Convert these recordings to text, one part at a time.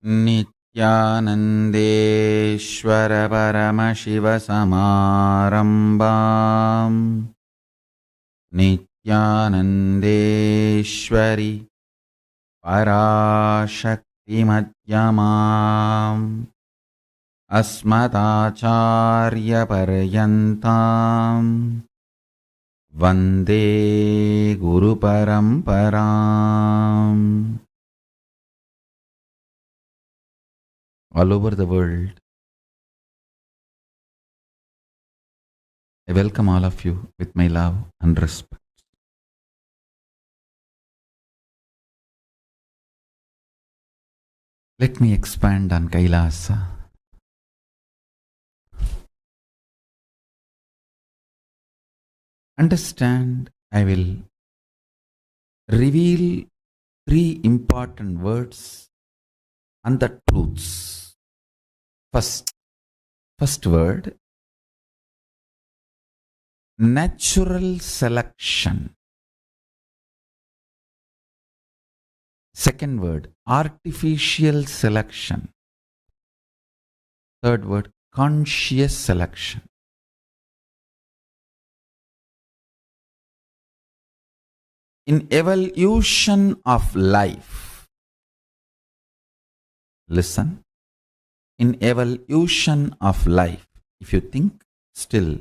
नित्यानन्देश्वर परमशिवसमारम्भाम् नित्यानन्देश्वरि पराशक्तिमध्यमाम् अस्मदाचार्यपर्यन्ताम् वन्दे गुरुपरम्पराम्. All over the world, I welcome all of you with my love and respect. Let me expand on Kailasa. Understand, I will reveal 3 important words and the truths. First word, natural selection. Second word, artificial selection. Third word, conscious selection. In evolution of life, listen, in evolution of life, if you think still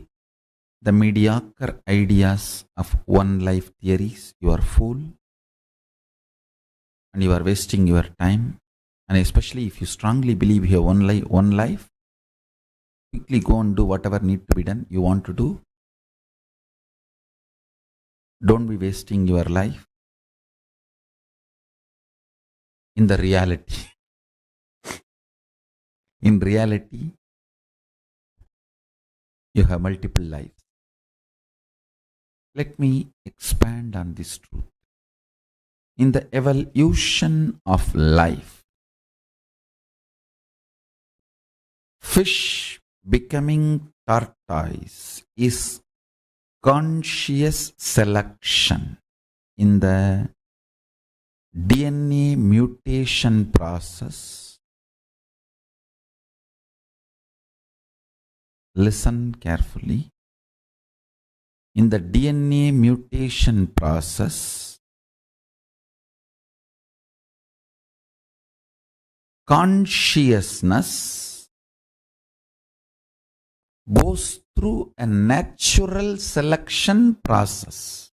the mediocre ideas of one life theories, you are fool and you are wasting your time. And especially if you strongly believe you have one life, quickly go and do whatever need to be done, you want to do. Don't be wasting your life in the reality. In reality, you have multiple lives. Let me expand on this truth. In the evolution of life, fish becoming tortoise is conscious selection. In the DNA mutation process, listen carefully. In the DNA mutation process, consciousness goes through a natural selection process.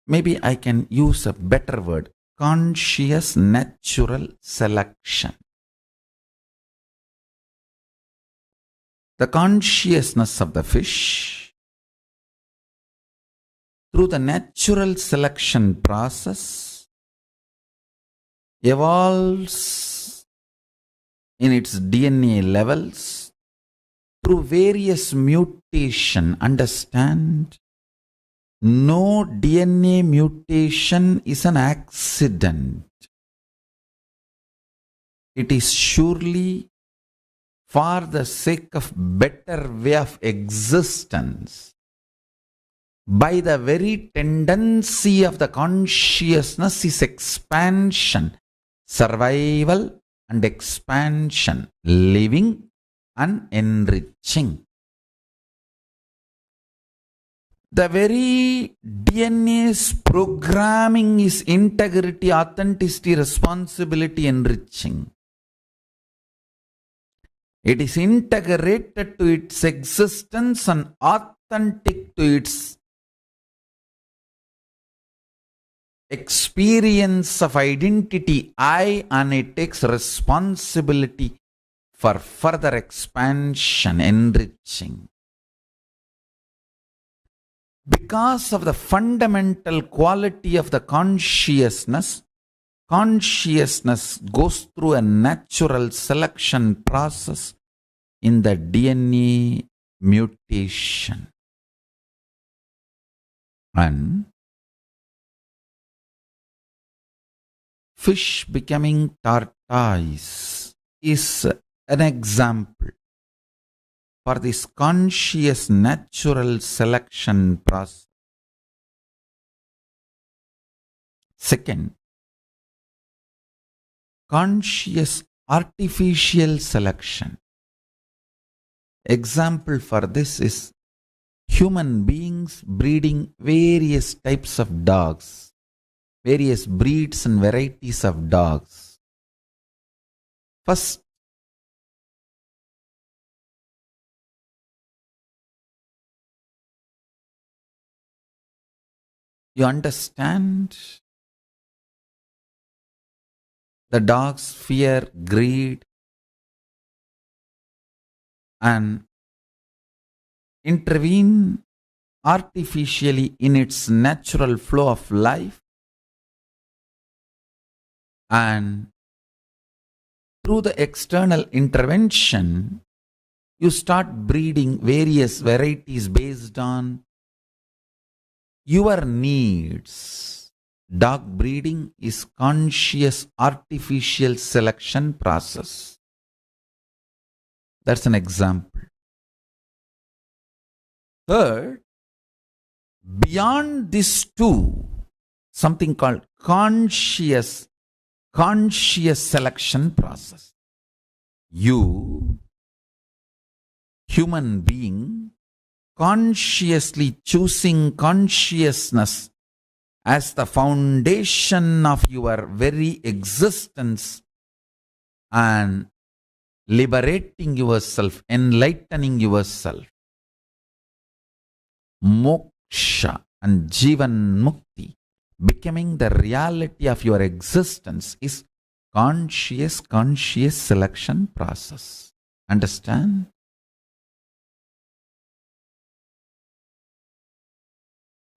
Maybe I can use a better word, conscious natural selection. The consciousness of the fish, through the natural selection process, evolves in its DNA levels through various mutation. Understand, no DNA mutation is an accident. It is surely for the sake of better way of existence. By the very tendency of the consciousness is expansion, survival and expansion, living and enriching. The very DNA's programming is integrity, authenticity, responsibility, enriching. It is integrated to its existence and authentic to its experience of identity, I, and it takes responsibility for further expansion, enriching. Because of the fundamental quality of the consciousness, consciousness goes through a natural selection process in the DNA mutation. And fish becoming tortoise is an example for this conscious natural selection process. Second, conscious artificial selection. Example for this is human beings breeding various types of dogs, various breeds and varieties of dogs. First, you understand the dog's fear, greed, and intervene artificially in its natural flow of life, and through the external intervention you start breeding various varieties based on your needs. Dog breeding is conscious artificial selection process. That's an example. Third, beyond these two, something called conscious selection process. You, human being, consciously choosing consciousness as the foundation of your very existence and liberating yourself, enlightening yourself. Moksha and Jivan Mukthi, becoming the reality of your existence, is conscious selection process. Understand?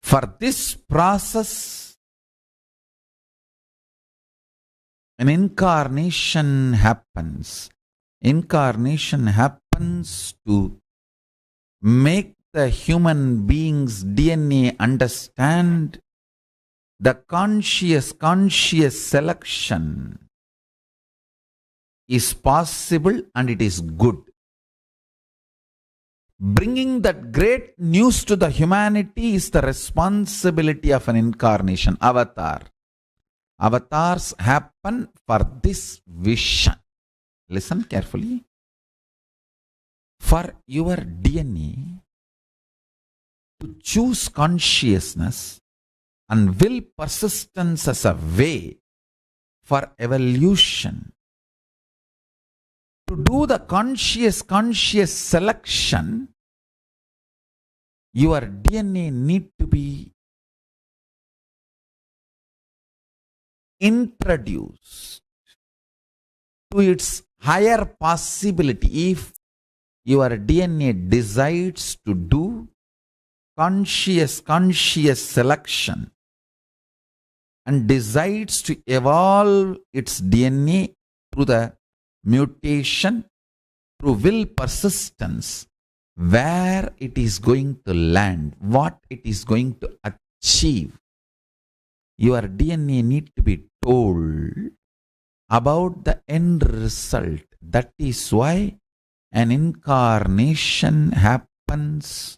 For this process, an incarnation happens. Incarnation happens to make the human being's DNA understand the conscious selection is possible and it is good. Bringing that great news to the humanity is the responsibility of an incarnation, avatar. Avatars happen for this vision. Listen carefully. For your DNA to choose consciousness and will persistence as a way for evolution, to do the conscious selection, your DNA need to be introduced to its higher possibility. If your DNA decides to do conscious selection and decides to evolve its DNA through the mutation, through will persistence, where it is going to land, what it is going to achieve, your DNA need to be told about the end result. That is why an incarnation happens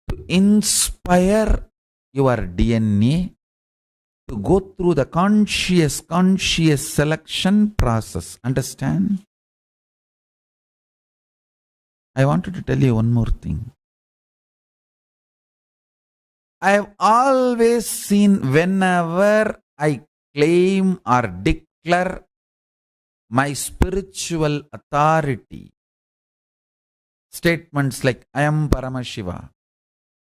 to inspire your DNA to go through the conscious selection process. Understand? I wanted to tell you one more thing. I have always seen, whenever I claim or declare my spiritual authority, statements like I am Paramashiva,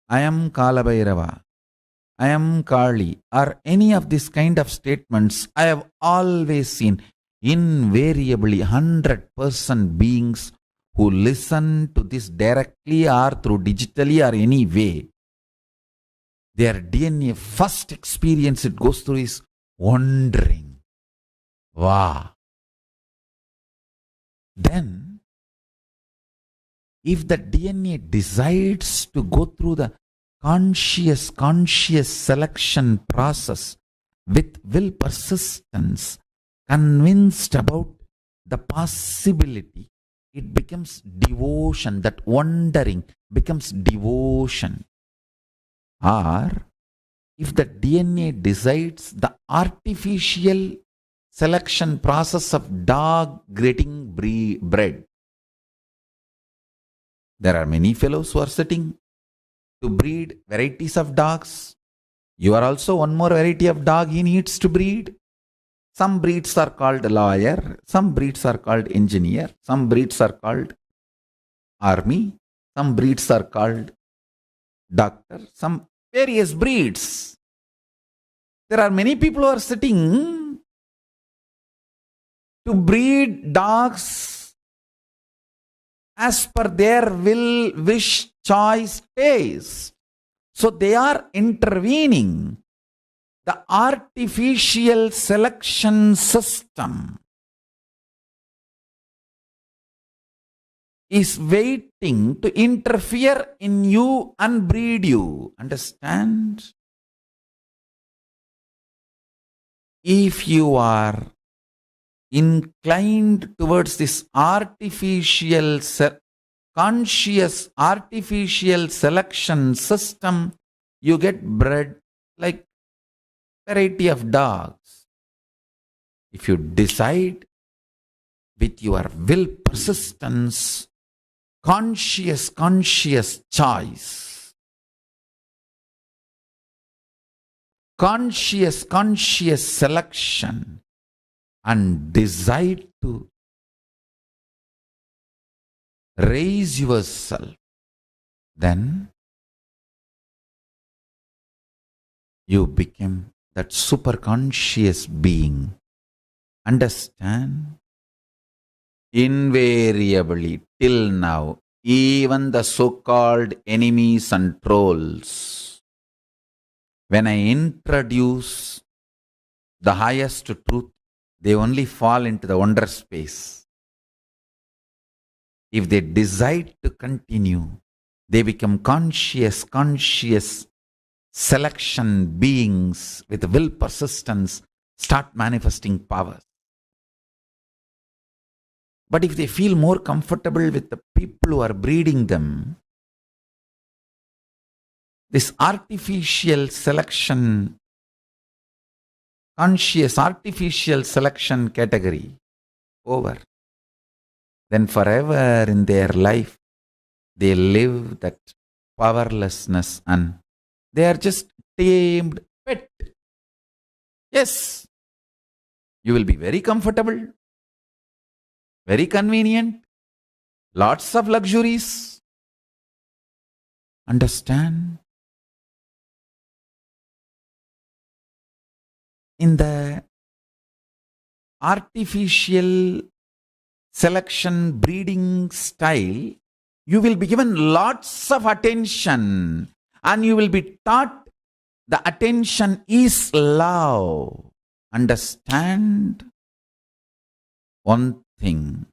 I am Kalabhairava, I am Kali, or any of these kind of statements, I have always seen invariably 100% beings who listen to this directly or through digitally or any way, their DNA first experience it goes through is wondering. Wow. Then, if the DNA decides to go through the conscious selection process with will persistence, convinced about the possibility, it becomes devotion. That wondering becomes devotion. Or if the DNA decides the artificial selection process of dog getting bred. There are many fellows who are sitting to breed varieties of dogs. You are also one more variety of dog he needs to breed. Some breeds are called lawyer, some breeds are called engineer, some breeds are called army, some breeds are called doctor, some various breeds. There are many people who are sitting to breed dogs as per their will, wish, choice, taste. So they are intervening. The artificial selection system is waiting to interfere in you and breed you. Understand? If you are inclined towards this conscious artificial selection system, you get bred like variety of dogs. If you decide with your will persistence, conscious choice, conscious selection, and decide to raise yourself, then you become that super conscious being. Understand? Invariably, till now, even the so-called enemies and trolls, when I introduce the highest truth, they only fall into the wonder space. If they decide to continue, they become conscious selection beings with will persistence, start manifesting powers. But if they feel more comfortable with the people who are breeding them, this artificial selection, conscious artificial selection category, over. Then forever in their life, they live that powerlessness and they are just tamed pet. Yes, you will be very comfortable, very convenient, lots of luxuries. Understand? In the artificial selection breeding style, you will be given lots of attention and you will be taught the attention is love. Understand one thing.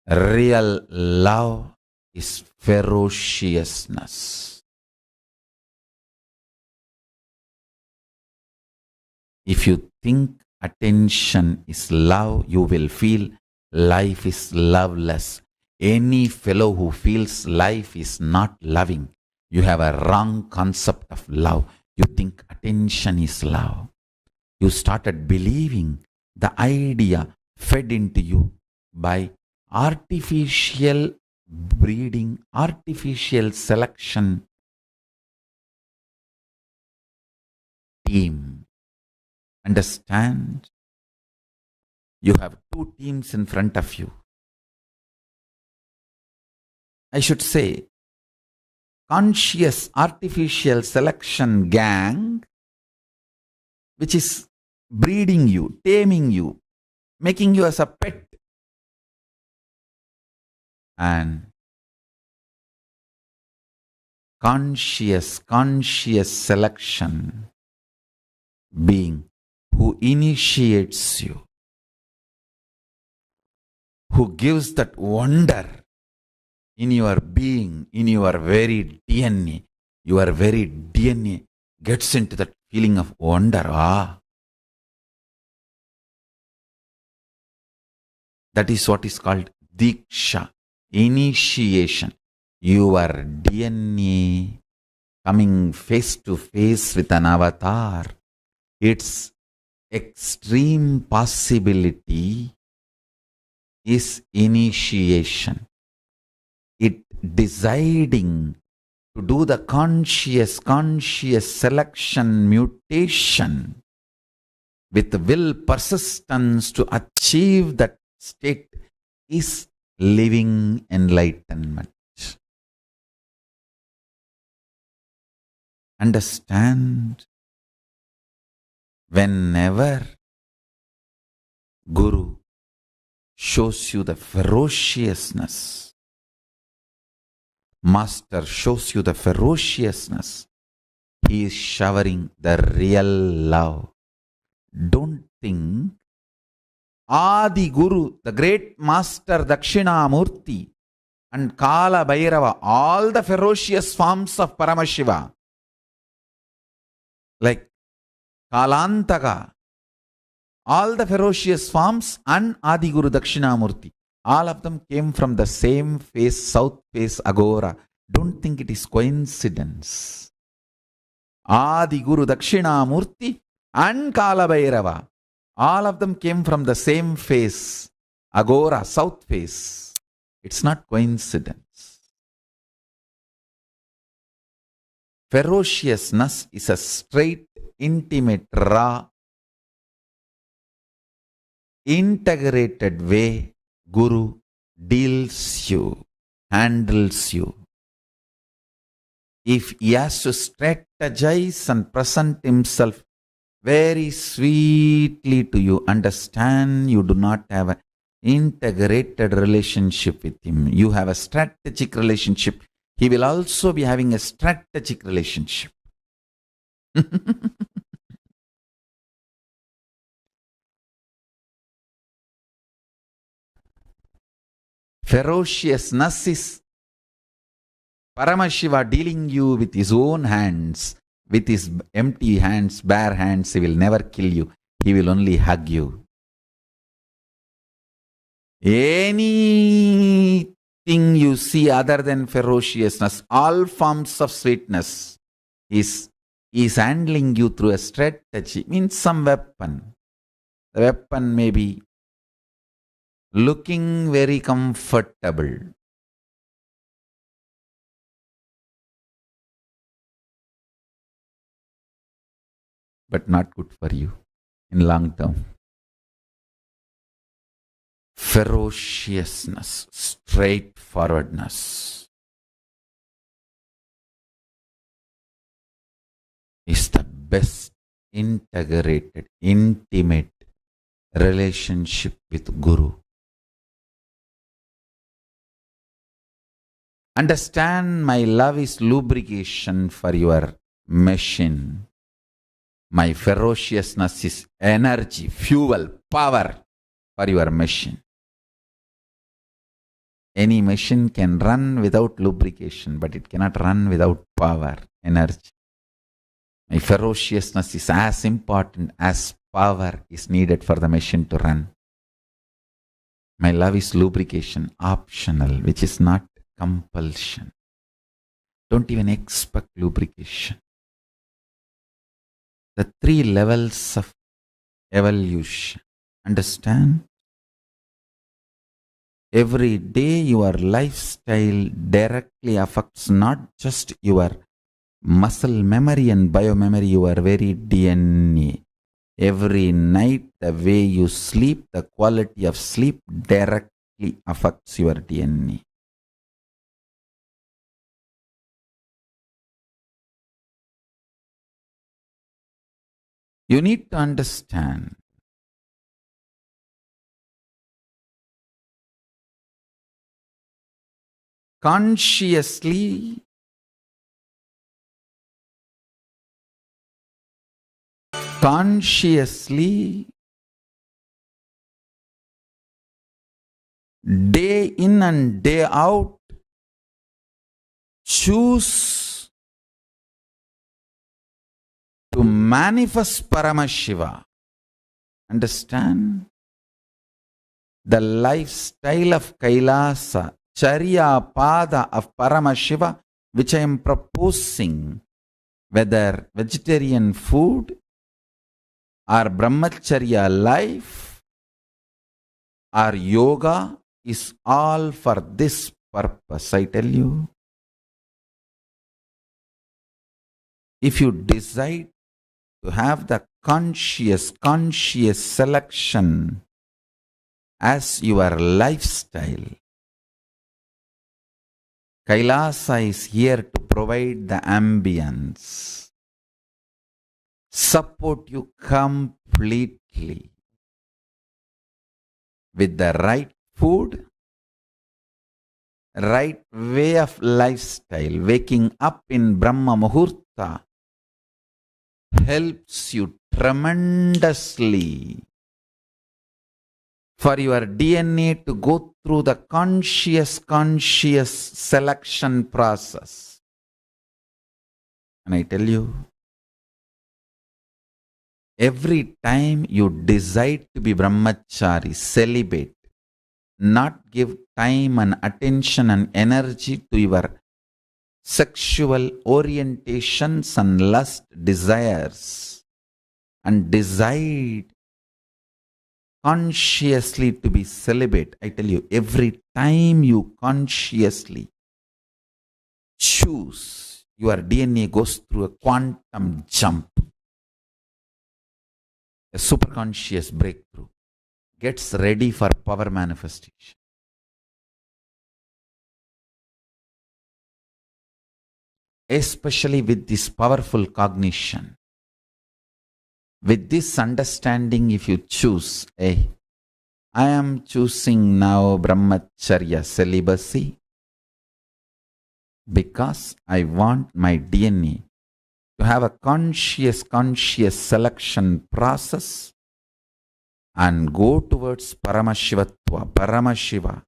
Real love is ferociousness. If you think attention is love, you will feel life is loveless. Any fellow who feels life is not loving, you have a wrong concept of love. You think attention is love. You started believing the idea fed into you by artificial breeding, artificial selection team. Understand? You have two teams in front of you. I should say, conscious artificial selection gang, which is breeding you, taming you, making you as a pet. And conscious selection being who initiates you, who gives that wonder in your being, in your very DNA. Your very DNA gets into that feeling of wonder. That is what is called Diksha, initiation. Your DNA coming face to face with an avatar Its extreme possibility is initiation. It deciding to do the conscious selection mutation with will persistence to achieve that state is living enlightenment. Understand, whenever Guru shows you the ferociousness, Master shows you the ferociousness, he is showering the real love. Don't think Adi Guru, the great Master Dakshinamurti and Kala Bhairava, all the ferocious forms of Paramashiva, like Kalantaka, all the ferocious forms, and Adi Guru Dakshinamurti, all of them came from the same face, south face, Agora. Don't think it is coincidence. Adi Guru Dakshinamurti and Kala Bhairava, all of them came from the same face, Agora, south face. It's not coincidence. Ferociousness is a straight, intimate, raw, integrated way Guru deals you, handles you. If he has to strategize and present himself very sweetly to you, understand you do not have an integrated relationship with him. You have a strategic relationship. He will also be having a strategic relationship. Ferociousness is Paramashiva dealing you with his own hands, with his empty hands, bare hands. He will never kill you. He will only hug you. Anything you see other than ferociousness, all forms of sweetness, is handling you through a strategy, means some weapon. The weapon may be looking very comfortable, but not good for you in long term. Ferociousness, straightforwardness is the best integrated, intimate relationship with Guru. Understand, my love is lubrication for your machine. My ferociousness is energy, fuel, power for your machine. Any machine can run without lubrication, but it cannot run without power, energy. My ferociousness is as important as power is needed for the machine to run. My love is lubrication, optional, which is not compulsion. Don't even expect lubrication. The 3 levels of evolution. Understand? Every day your lifestyle directly affects not just your muscle memory and biomemory, your very DNA. Every night the way you sleep, the quality of sleep directly affects your DNA. You need to understand. Consciously day in and day out, choose to manifest Paramashiva. Understand? The lifestyle of Kailasa, Charya Pada of Paramashiva, which I am proposing, whether vegetarian food, or brahmacharya life or yoga is all for this purpose, I tell you. If you decide to have the conscious selection as your lifestyle, Kailasa is here to provide the ambience, support you completely with the right food, right way of lifestyle. Waking up in Brahma Muhurta helps you tremendously for your DNA to go through the conscious selection process. And I tell you, every time you decide to be brahmachari, celibate, not give time and attention and energy to your sexual orientations and lust desires, and decide consciously to be celibate, I tell you, every time you consciously choose, your DNA goes through a quantum jump, a superconscious breakthrough, gets ready for power manifestation. Especially with this powerful cognition, with this understanding, if you choose, I am choosing now brahmacharya celibacy because I want my DNA to have a conscious selection process and go towards Paramashivatva, Paramashiva.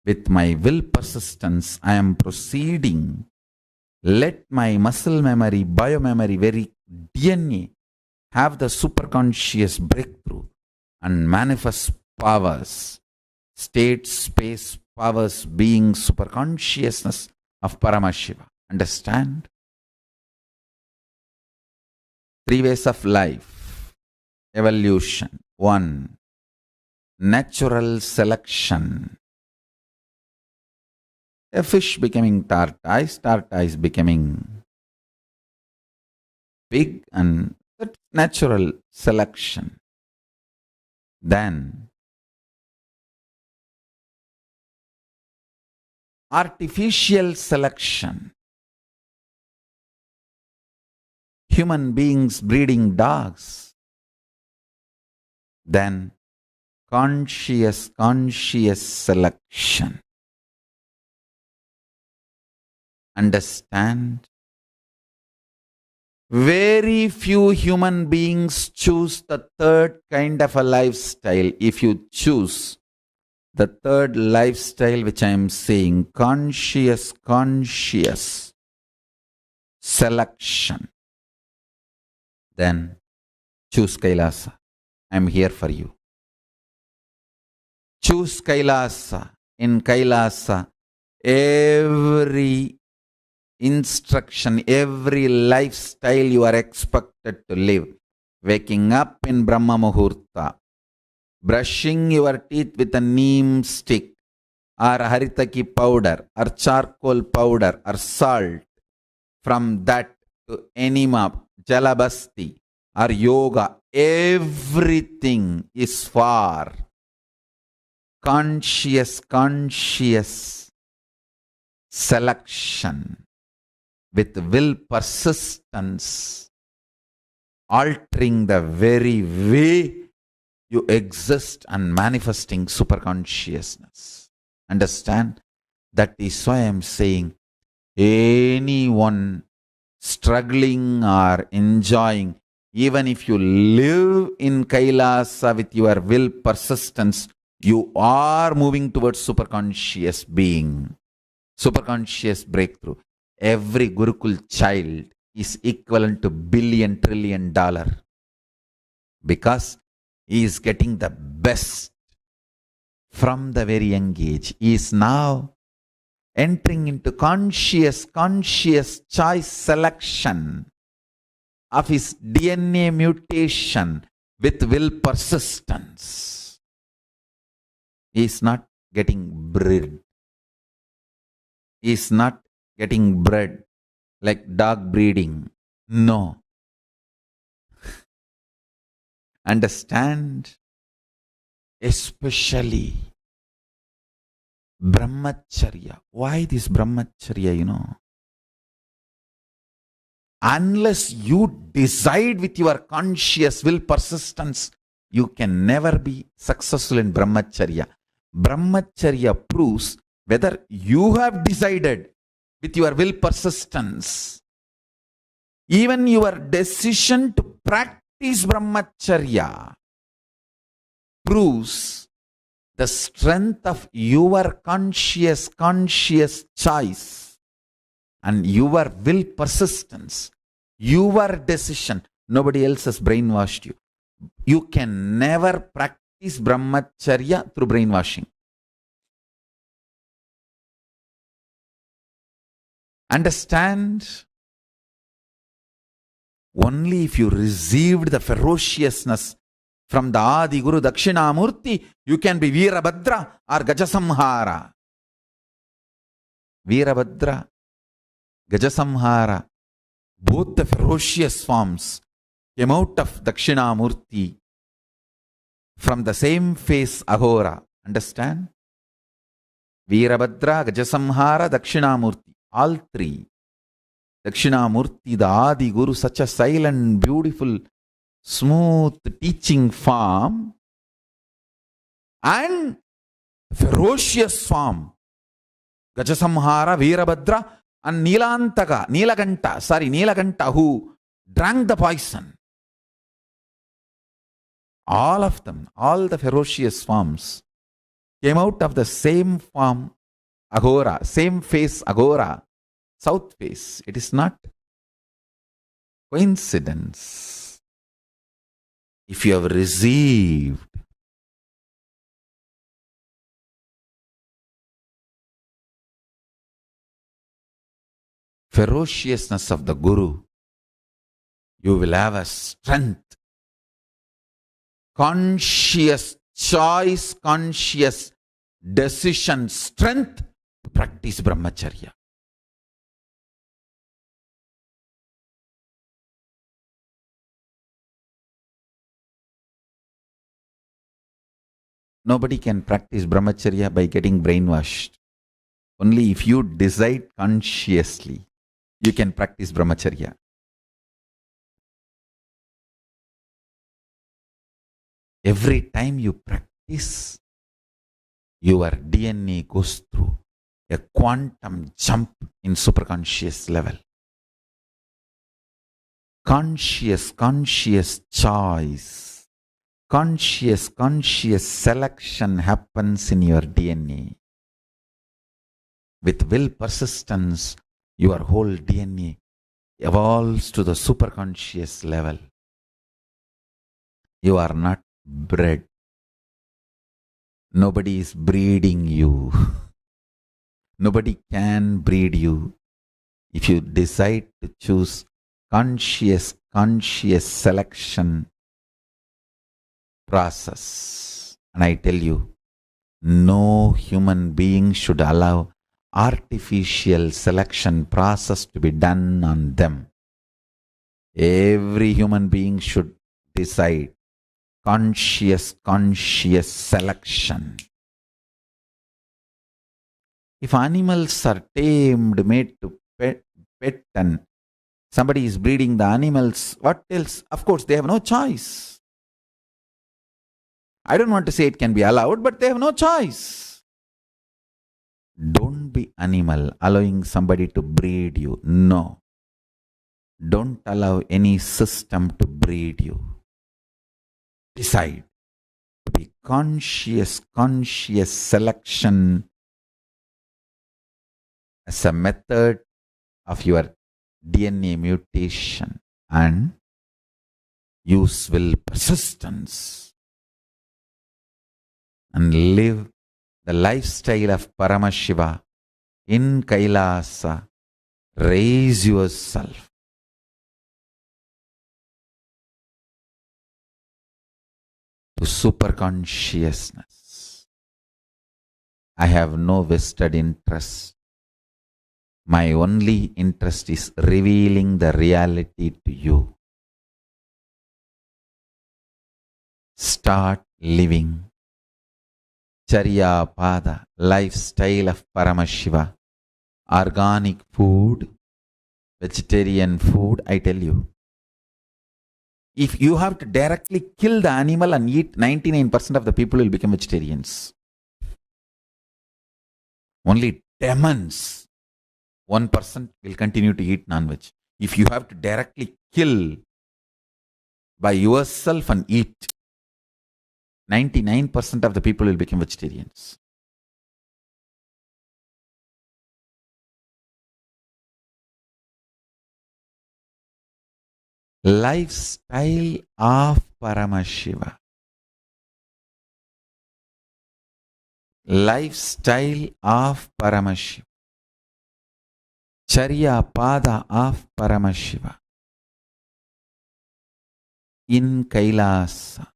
With my will persistence, I am proceeding. Let my muscle memory, biomemory, very DNA have the superconscious breakthrough and manifest powers, state, space, powers, being, superconsciousness of Paramashiva. Understand? 3 ways of life. Evolution. 1. Natural selection. A fish becoming tortoise, tortoise becoming pig, and that's natural selection. Then artificial selection. Human beings breeding dogs. Then conscious selection. Understand? Very few human beings choose the third kind of a lifestyle. If you choose the third lifestyle, which I am saying, conscious selection, then choose Kailasa. I am here for you. Choose Kailasa. In Kailasa, every instruction, every lifestyle you are expected to live. Waking up in Brahma Muhurta, brushing your teeth with a neem stick or haritaki powder or charcoal powder or salt. From that to enema, jalabasti or yoga, everything is for conscious selection with will persistence, altering the very way you exist and manifesting superconsciousness. Understand? That is why I am saying anyone struggling or enjoying, even if you live in Kailasa with your will persistence, you are moving towards superconscious being, superconscious breakthrough. Every Gurukul child is equivalent to $1 trillion because he is getting the best from the very young age. He is now entering into conscious choice selection. of his DNA mutation with will persistence. He is not getting bred. He is not getting bred like dog breeding. No. Understand, especially brahmacharya. Why this brahmacharya, Unless you decide with your conscious will persistence, you can never be successful in brahmacharya. Brahmacharya proves whether you have decided with your will persistence. Even your decision to practice brahmacharya proves the strength of your conscious choice and your will persistence, your decision. Nobody else has brainwashed you. You can never practice brahmacharya through brainwashing. Understand? Only if you received the ferociousness from the Adi Guru Dakshinamurti, you can be Veerabhadra or Gajasamhara. Veerabhadra, Gajasamhara, both the ferocious forms came out of Dakshinamurti from the same face Ahora. Understand? Veerabhadra, Gajasamhara, Dakshinamurti. All three. Dakshinamurti, the Adi Guru, such a silent, beautiful, smooth teaching form, and ferocious form, Gajasamhara, Veerabhadra, and Neelakanta, who drank the poison. All of them, all the ferocious forms, came out of the same form, Agora, same face, Agora, south face. It is not coincidence. If you have received ferociousness of the Guru, you will have a strength, conscious choice, conscious decision, strength to practice brahmacharya. Nobody can practice brahmacharya by getting brainwashed. Only if you decide consciously, you can practice brahmacharya. Every time you practice, your DNA goes through a quantum jump in superconscious level. Conscious choice, conscious selection happens in your DNA. With will persistence, your whole DNA evolves to the superconscious level. You are not bred. Nobody is breeding you. Nobody can breed you. If you decide to choose conscious selection process, and I tell you, no human being should allow artificial selection process to be done on them. Every human being should decide conscious selection. If animals are tamed, made to pet and somebody is breeding the animals, what else? Of course, they have no choice. I don't want to say it can be allowed, but they have no choice. Don't be animal allowing somebody to breed you. No. Don't allow any system to breed you. Decide to be conscious selection as a method of your DNA mutation, and use will persistence and live the lifestyle of Paramashiva in Kailasa. Raise yourself. to superconsciousness. I have no vested interest. My only interest is revealing the reality to you. Start living Charya Pada, lifestyle of Paramashiva, organic food, vegetarian food, I tell you. If you have to directly kill the animal and eat, 99% of the people will become vegetarians. Only demons, 1% will continue to eat non-veg. If you have to directly kill by yourself and eat, 99% of the people will become vegetarians. Lifestyle of Paramashiva. Lifestyle of Paramashiva. Charya Pada of Paramashiva. In Kailasa.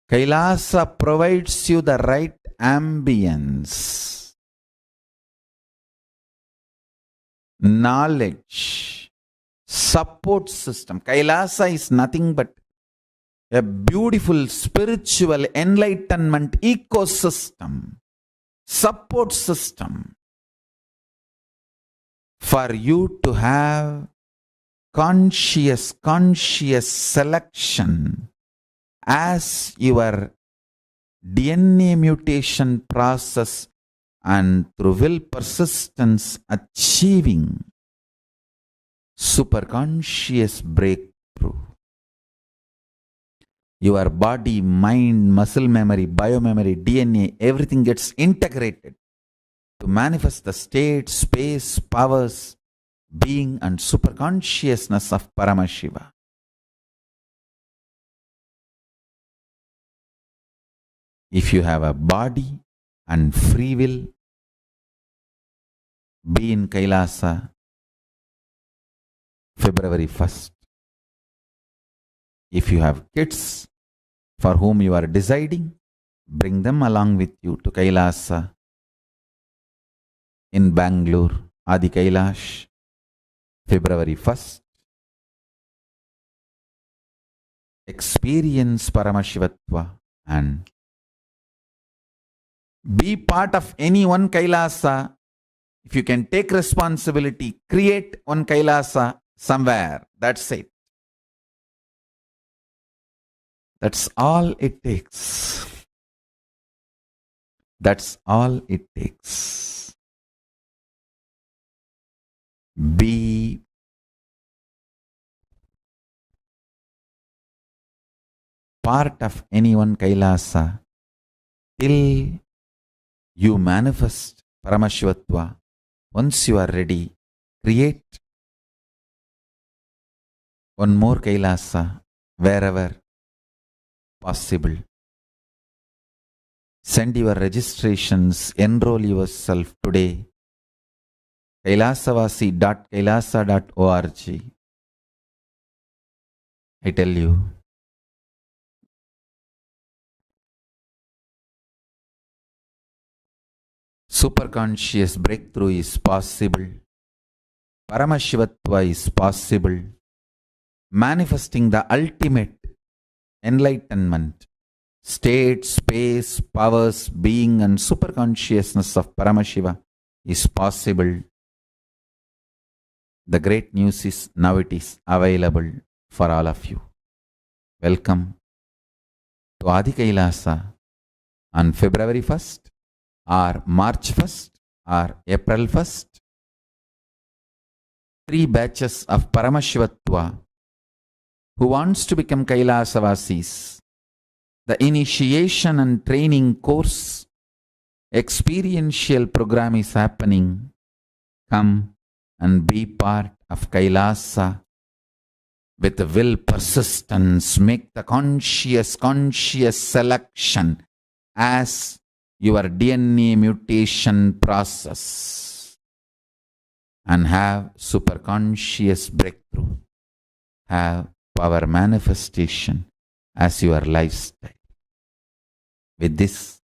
Kailasa provides you the right ambience, knowledge, support system. Kailasa is nothing but a beautiful spiritual enlightenment ecosystem, support system for you to have conscious selection as your DNA mutation process and through will persistence achieving superconscious breakthrough. Your body, mind, muscle memory, biomemory, DNA, everything gets integrated to manifest the state, space, powers, being and superconsciousness of Paramashiva. If you have a body and free will, be in Kailasa, February 1st. If you have kids for whom you are deciding, bring them along with you to Kailasa in Bangalore, Adi Kailash, February 1st. Experience Paramashivatva and be part of any one Kailasa. If you can take responsibility, create one Kailasa somewhere. That's it. That's all it takes. That's all it takes. Be part of any one Kailasa till you manifest Paramashivatva. Once you are ready, create one more Kailasa wherever possible. Send your registrations, enroll yourself today. kailasavasi.kailasa.org. I tell you, superconscious breakthrough is possible. Paramashivatva is possible. Manifesting the ultimate enlightenment, state, space, powers, being and superconsciousness of Paramashiva is possible. The great news is now it is available for all of you. Welcome to Adi Kailasa on February 1st or March 1st or April 1st. 3 batches of Paramashivatva. Who wants to become Kailasavasis? The initiation and training course, experiential program is happening. Come and be part of Kailasa with the will persistence. Make the conscious selection as your DNA mutation process and have superconscious breakthrough. Have power manifestation as your lifestyle. With this,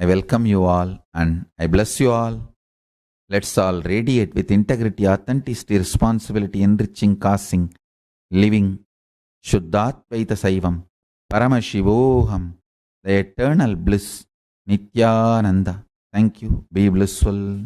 I welcome you all and I bless you all. Let's all radiate with integrity, authenticity, responsibility, enriching, causing, living, Shuddhatvaita Saivam, Paramashivoham, the eternal bliss, Nithyananda. Thank you. Be blissful.